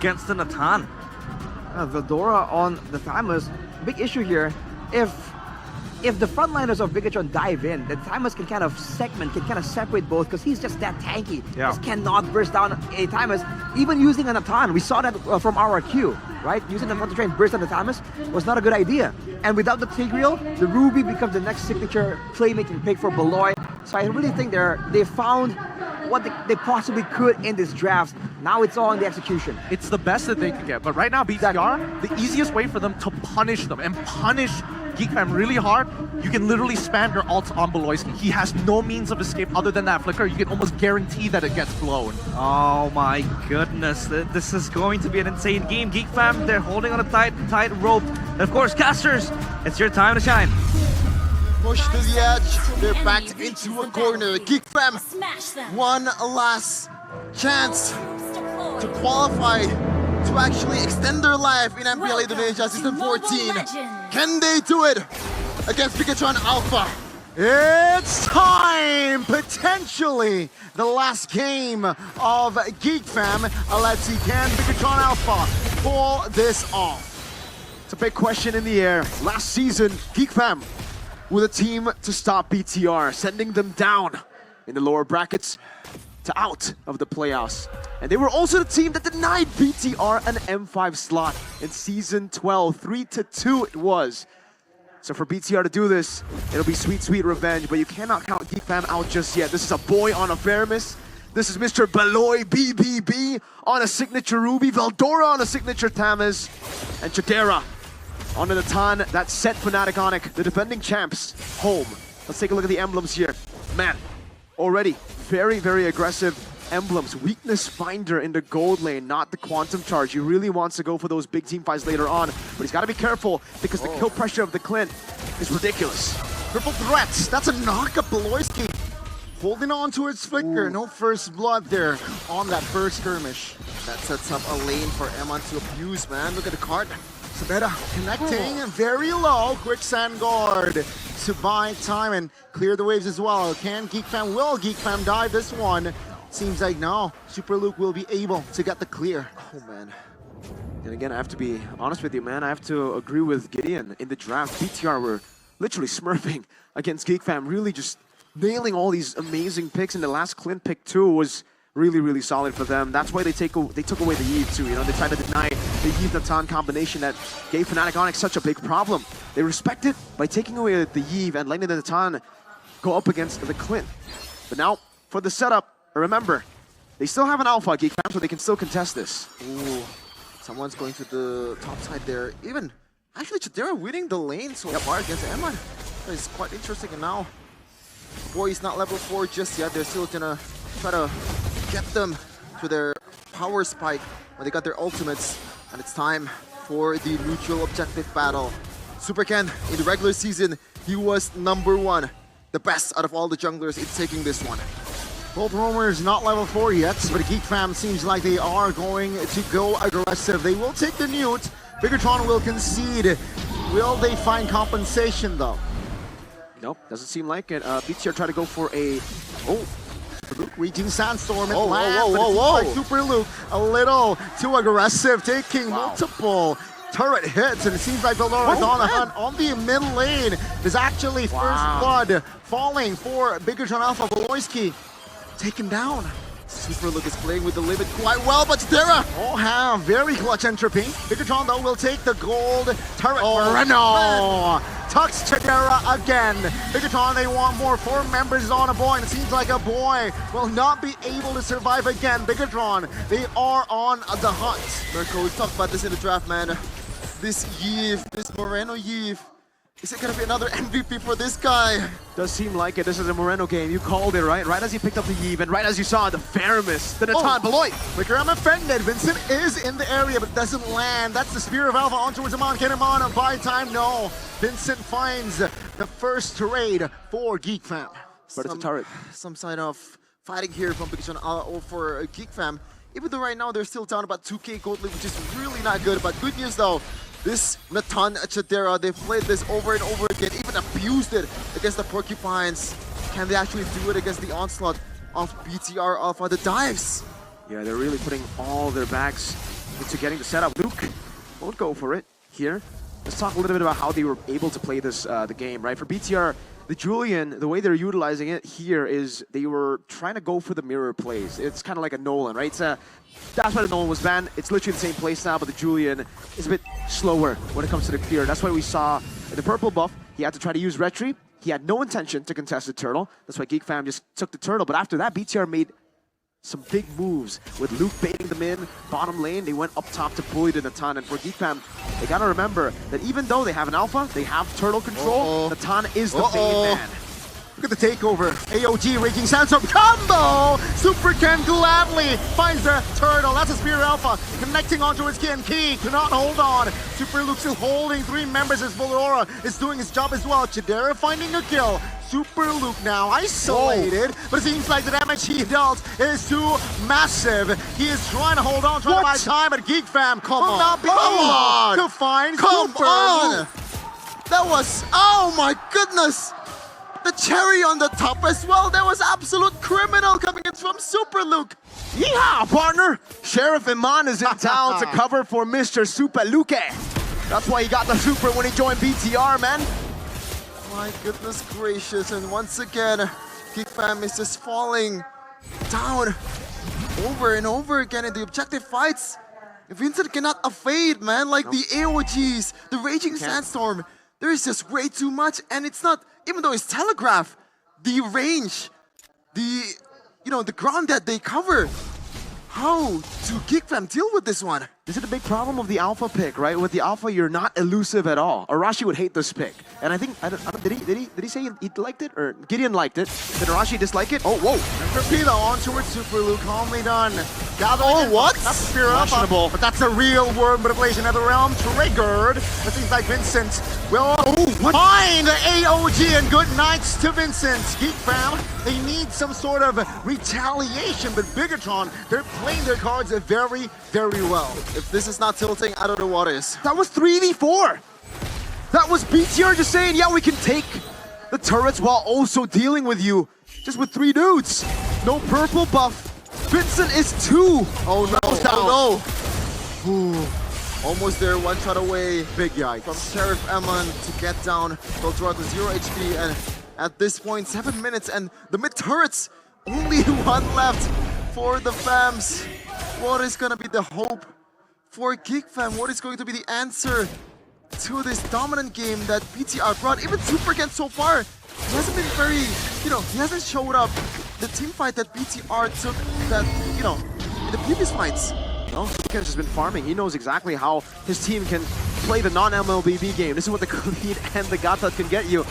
against the Natan. Veldora on the Thamus. Big issue here. If the frontliners of Bigetron dive in, then Thamus can kind of separate both because he's just that tanky. Yeah. Just cannot burst down a Thamus, even using an Natan. We saw that from RRQ, right? Using the Natan to try and burst down the Thamus was not a good idea. And without the Tigreal, the Ruby becomes the next signature playmaking pick for Beloy. So I really think they found what they possibly could in this draft. Now it's all in the execution. It's the best that they could get. But right now, BTR, the easiest way for them to punish them and punish Geek Fam really hard, you can literally spam your ults on Beloyski. He has no means of escape other than that flicker. You can almost guarantee that it gets blown. Oh my goodness, this is going to be an insane game. Geek Fam, they're holding on a tight rope. And of course, casters, it's your time to shine. Push to the edge, they're backed into a corner. Geek Fam, one last chance to qualify, to actually extend their life in MPL Indonesia Season 14. Can they do it against Bigetron Alpha? It's time! Potentially the last game of Geek Fam. Let's see, can Bigetron Alpha pull this off? It's a big question in the air. Last season, Geek Fam with a team to stop BTR, sending them down in the lower brackets to out of the playoffs. And they were also the team that denied BTR an M5 slot in Season 12. 3-2 it was. So for BTR to do this, it'll be sweet, sweet revenge, but you cannot count Geek Fam out just yet. This is a boy on a Feramis. This is Mr. Beloy BBB on a signature Ruby, Veldora on a signature Thamus, and Chadera on the Natan that set Fnatic Onic, the defending champs, home. Let's take a look at the emblems here. Man, already very, very aggressive emblems. Weakness Finder in the gold lane, not the Quantum Charge. He really wants to go for those big team fights later on, but he's got to be careful because the kill pressure of the Clint is ridiculous. Triple threats, that's a knock-up. Beloyski holding on to its flicker. No first blood there on that first skirmish. That sets up a lane for Eman to abuse, man. Look at the card. Sabetta connecting very low. Quicksand guard to buy time and clear the waves as well. Can Geek Fam, will Geek Fam dive this one? Seems like no. Super Luke will be able to get the clear. Oh man. And again, I have to be honest with you, man. I have to agree with Gideon. In the draft, BTR were literally smurfing against Geek Fam, really just nailing all these amazing picks. And the last Clint pick too was really, really solid for them. That's why they took away the Eve too. You know, they tried to deny the Eve Natan combination that gave Fnatic Onic such a big problem. They respect it by taking away the Eve and letting the Natan go up against the Clint. But now for the setup, remember, they still have an Alpha Geek Fam, so they can still contest this. Ooh, someone's going to the top side there. Even actually, Chadera winning the lane so far against Eman. That is quite interesting. And now, boy, he's not level 4 just yet. They're still gonna try to get them to their power spike when they got their ultimates. And it's time for the neutral objective battle. Super Ken, in the regular season, he was #1. The best out of all the junglers in taking this one. Both Roamer is not level 4 yet, but Geek Fam seems like they are going to go aggressive. They will take the Newt. Bigetron will concede. Will they find compensation though? Nope, doesn't seem like it. BTR try to go for a... Oh, Luke reaching Sandstorm and whoa. Super Luke a little too aggressive, taking multiple turret hits, and it seems like Veldora is on the hunt on the mid lane. There's actually first blood falling for Bigetron Alpha. Beloyski taken down. Super Luke is playing with the limit quite well, but Chadera will have very clutch entropy. Bigetron though will take the gold turret. Reno tucks Chadera again. Bigetron, they want more. 4 members on a boy, and it seems like a boy will not be able to survive again. Bigetron, they are on the hunt. Mirko, we talked about this in the draft, man. This Yves, this Moreno Yves, is it gonna be another MVP for this guy? Does seem like it. This is a Moreno game. You called it, right? Right as he picked up the Yves, and right as you saw the Feramis, the Natan, Beloy. Flicker, I'm offended. Vincent is in the area, but doesn't land. That's the Spear of Alpha on towards Amon. Can Amon buy time? No. Vincent finds the first trade for Geek Fam. But it's a turret. Some sign of fighting here from Bigetron or for Geek Fam. Even though right now they're still down about 2k gold lead, which is really not good. But good news though, this Natan Chadera, they've played this over and over again, even abused it against the Porcupines. Can they actually do it against the onslaught of BTR Alpha? The dives. Yeah, they're really putting all their backs into getting the setup. Luke won't go for it here. Let's talk a little bit about how they were able to play this the game, right? For BTR, the Julian, the way they're utilizing it here is they were trying to go for the mirror plays. It's kind of like a Nolan, right? That's why the Nolan was banned. It's literally the same play style, but the Julian is a bit slower when it comes to the clear. That's why we saw in the purple buff, he had to try to use Retry. He had no intention to contest the turtle. That's why Geek Fam just took the turtle. But after that, BTR made some big moves with Luke baiting them in, bottom lane. They went up top to bully the Natan. And for Geek Fam, they gotta remember that even though they have an alpha, they have turtle control. Natan is the main man. Look at the takeover. AOG Raging Sandstorm combo! Super Ken gladly finds the turtle. That's a Spear Alpha connecting onto his Ken Key. Cannot hold on. Super Luke still holding 3 members. His Aurora is doing his job as well. Chidera finding a kill. Super Luke now isolated, but it seems like the damage he dealt is too massive. He is trying to hold on, trying to buy time, but Geek Fam will not be able to find Super Luke. That was, oh my goodness! The cherry on the top as well. That was absolute criminal coming in from Super Luke. Yeehaw, partner! Sheriff Iman is in town to cover for Mr. Super Luke. That's why he got the super when he joined BTR, man. My goodness gracious, and once again, Geek Fam is just falling down over and over again in the objective fights. Vincent cannot evade, man, like the AOGs, the Raging Sandstorm. There is just way too much, and it's not, even though it's telegraph, the range, the ground that they cover. How do Geek Fam deal with this one? This is the big problem of the alpha pick, right? With the alpha, you're not elusive at all. Arashi would hate this pick, and I think did he say he liked it, or Gideon liked it? Did Arashi dislike it? Oh, whoa! Torpedo on towards Super Luke, calmly done. What? That's a Spear Alpha, but that's a real world manipulation of the realm triggered. It seems like Vincent will find the AOG, and good nights to Vincent. Geek Fam, they need some sort of retaliation, but Bigetron, they're playing their cards very, very well. If this is not tilting, I don't know what is. That was 3v4. That was BTR just saying, yeah, we can take the turrets while also dealing with you. Just with 3 dudes. No purple buff. Vincent is 2. Oh no, Ooh. Almost there, one shot away. Big yikes. From Sheriff Eman to get down. Voltura to 0 HP, and at this point, 7 minutes, and the mid turrets, only 1 left for the Fams. What is gonna be the hope for Geek Fam? What is going to be the answer to this dominant game that BTR brought? Even Super Ken so far, he hasn't been very, he hasn't showed up the team fight that BTR took that, in the previous fights. No, Super Ken's just been farming. He knows exactly how his team can play the non-MLBB game. This is what the Khalid and the Gata can get you.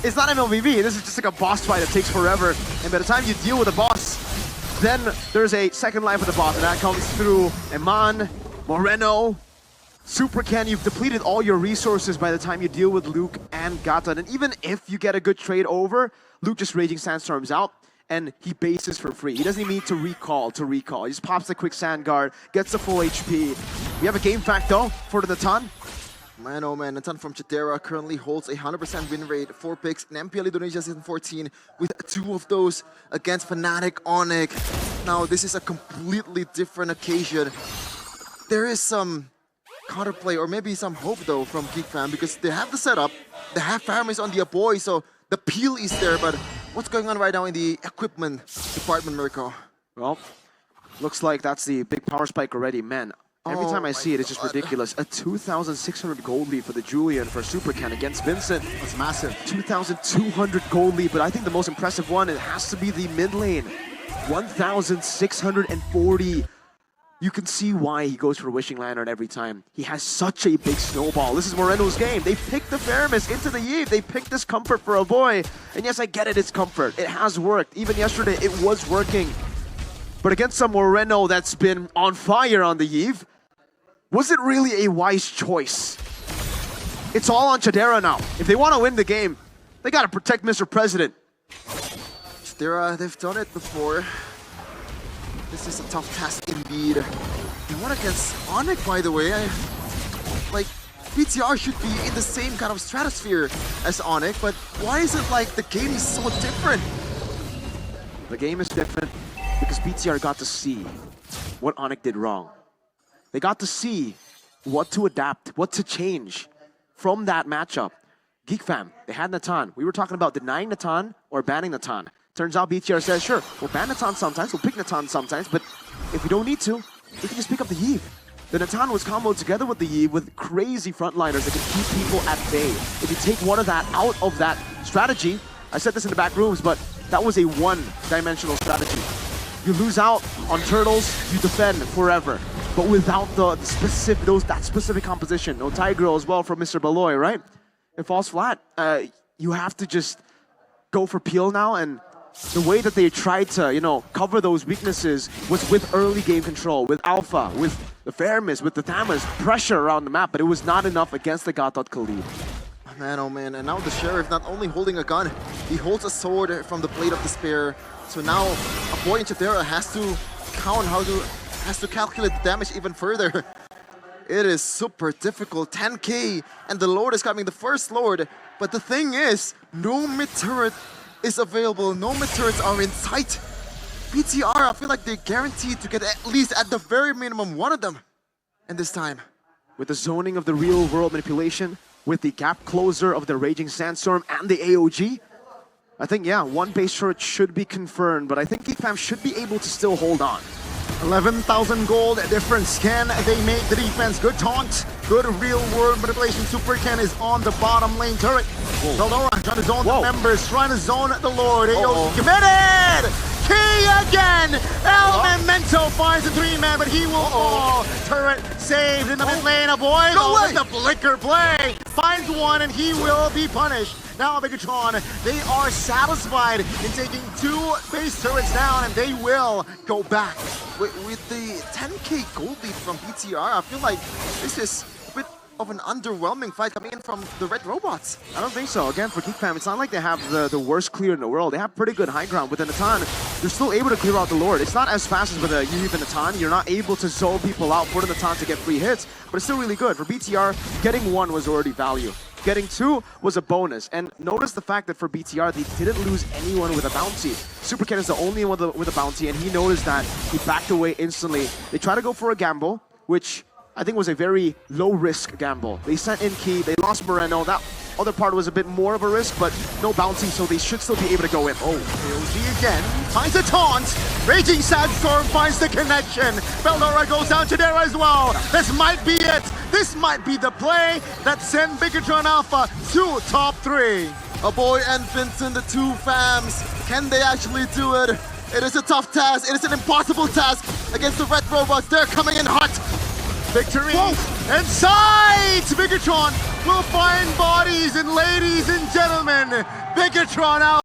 It's not MLBB, this is just like a boss fight that takes forever. And by the time you deal with a boss, then there's a second life of the boss, and that comes through Eman, Moreno, Super Ken. You've depleted all your resources by the time you deal with Luke and Gata. And even if you get a good trade over, Luke just Raging Sandstorms out, and he bases for free. He doesn't even need to recall. He just pops the quick sand guard, gets the full HP. We have a game fact though for the Natan. Man, oh man, Natan from Chidera currently holds a 100% win rate, 4 picks in MPL Indonesia Season 14, with 2 of those against Fnatic Onyx. Now, this is a completely different occasion. There is some counterplay, or maybe some hope though from Geek Fam, because they have the setup, they have Faramis on the Aboy, so the peel is there, but what's going on right now in the equipment department, Mirko? Well, looks like that's the big power spike already, man. Every time I see it, it's just ridiculous. A 2,600 gold lead for the Julian for Super Ken against Vincent. That's massive. 2,200 gold lead, but I think the most impressive one, it has to be the mid lane. 1,640. You can see why he goes for Wishing Lantern every time. He has such a big snowball. This is Moreno's game. They picked the Faramis into the Eve. They picked this comfort for a boy. And yes, I get it, it's comfort. It has worked. Even yesterday, it was working. But against some Moreno that's been on fire on the Eve, was it really a wise choice? It's all on Chidera now. If they want to win the game, they got to protect Mr. President. Chidera, they've done it before. This is a tough task indeed. They won against Onyx, by the way. BTR should be in the same kind of stratosphere as Onyx, but why is it like the game is so different? The game is different because BTR got to see what Onyx did wrong. They got to see what to adapt, what to change from that matchup. Geek fam, they had Natan. We were talking about denying Natan or banning Natan. Turns out BTR says, sure, we'll ban Natan sometimes, we'll pick Natan sometimes, but if we don't need to, we can just pick up the Heave. The Natan was comboed together with the Heave with crazy frontliners that can keep people at bay. If you take one of that out of that strategy, I said this in the back rooms, but that was a one-dimensional strategy. You lose out on turtles, you defend forever. But without that specific composition, no Tigreal as well from Mr. Baloy, right? It falls flat. You have to just go for peel now, and the way that they tried to, cover those weaknesses was with early game control, with Alpha, with the Fairness, with the Thamas, pressure around the map, but it was not enough against the Gatot Khalid. Man, oh man, and now the Sheriff not only holding a gun, he holds a sword from the Blade of Despair. So now a boy in Chidera has to has to calculate the damage even further. It is super difficult, 10k, and the Lord is coming, the first Lord. But the thing is, no mid-turret is available, no mid-turrets are in sight. BTR, I feel like they're guaranteed to get at least at the very minimum one of them. And this time, with the zoning of the real world manipulation, with the gap closer of the Raging Sandstorm and the AOG, I think, yeah, one base turret should be confirmed, but I think Geek Fam should be able to still hold on. 11,000 gold difference. Can they make the defense? Good taunt, good real world manipulation. Super Ken is on the bottom lane turret. Veldora trying to zone the members, trying to zone the Lord. AOG committed! Key again! Elemento finds the 3-man, but he will fall. Turret saved in the mid lane. Avoid with the Flicker play. Finds one and he will be punished. Now Bigetron, they are satisfied in taking 2 base turrets down, and they will go back. with the 10k gold lead from BTR, I feel like this is a bit of an underwhelming fight coming in from the Red Robots. I don't think so. Again, for Geek Fam, it's not like they have the worst clear in the world. They have pretty good high ground. With the Natan, they're still able to clear out the Lord. It's not as fast as with the Yui and Natan. You're not able to zone people out for the Natan to get free hits, but it's still really good. For BTR, getting 1 was already value. Getting 2 was a bonus, and notice the fact that for BTR, they didn't lose anyone with a bounty. Super Ken is the only one with a bounty, and he noticed that. He backed away instantly. They tried to go for a gamble, which I think was a very low-risk gamble. They sent in Key, they lost Moreno. That other part was a bit more of a risk, but no bounty, so they should still be able to go in. AOG again finds a taunt. Raging Sandstorm finds the connection. Veldora goes down to there as well. This might be it. This might be the play that sent Bigetron Alpha to top 3. A boy and Vincent, the 2 fams. Can they actually do it? It is a tough task. It is an impossible task against the Red Robots. They're coming in hot. Victory inside! Bigetron will find bodies, and ladies and gentlemen, Bigetron out.